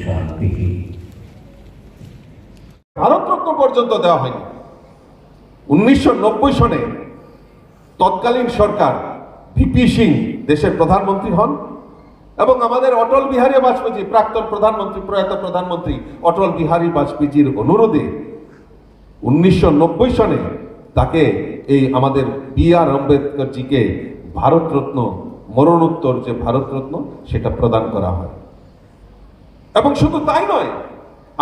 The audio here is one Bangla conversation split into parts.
শান্তিঃ। ভারতরত্ন পর্যন্ত দেওয়া হয়নি। 1990 সনে তৎকালীন সরকার ভিপি সিং দেশের প্রধানমন্ত্রী হন এবং আমাদের অটল বিহারী বাজপেয়ী, প্রাক্তন প্রধানমন্ত্রী, প্রয়াত প্রধানমন্ত্রী অটল বিহারী বাজপেয়ীর অনুরোধে 1990 সনে তাকে এই আমাদের B.R. আম্বেদকরজিকে ভারতরত্ন, মরণোত্তর যে ভারতরত্ন সেটা প্রদান করা হয়। এবং শুধু তাই নয়,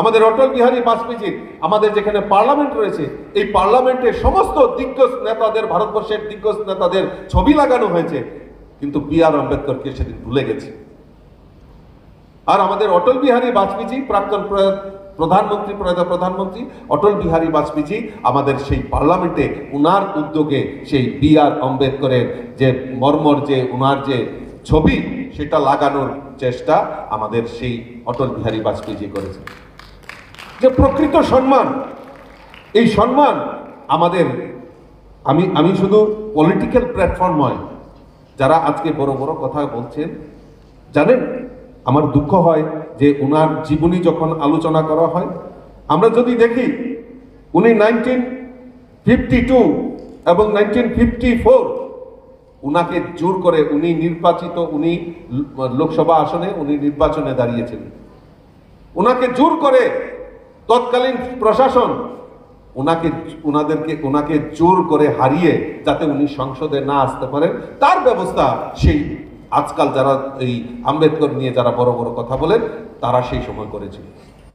আমাদের অটল বিহারী বাজপেয়ীজির আমাদের যেখানে পার্লামেন্ট রয়েছে, এই পার্লামেন্টে সমস্ত দিগ্গজ নেতাদের, ভারতবর্ষের দিগ্গজ নেতাদের ছবি লাগানো হয়েছে, কিন্তু B.R. আম্বেদকরকে সেদিন ভুলে গেছে। আর আমাদের অটল বিহারী বাজপেয়ীজি, প্রাক্তন প্রধানমন্ত্রী, প্রয়াত প্রধানমন্ত্রী অটল বিহারী বাজপেয়ীজি আমাদের সেই পার্লামেন্টে উনার উদ্যোগে সেই B.R. আম্বেদকরের যে মর্মর, যে উনার যে ছবি, সেটা লাগানোর চেষ্টা আমাদের সেই অটল বিহারী বাজপেয়ীজি করেছে। যে প্রকৃত সম্মান, এই সম্মান আমাদের, আমি শুধু পলিটিক্যাল প্ল্যাটফর্ম নয়, যারা আজকে বড় বড় কথা বলছেন, জানেন আমার দুঃখ হয় যে উনার জীবনী যখন আলোচনা করা হয়, আমরা যদি দেখি উনি 1952 এবং 1954 উনাকে জোর করে উনি নির্বাচিত, উনি লোকসভা আসনে উনি নির্বাচনে দাঁড়িয়েছিলেন, উনাকে জোর করে তৎকালীন প্রশাসন ওনাকে জোর করে হারিয়ে যাতে উনি সংসদে না আসতে পারেন, তার ব্যবস্থা সেই আজকাল যারা এই আম্বেদকর নিয়ে যারা বড় বড় কথা বলেন তারা সেই সময় করেছিল।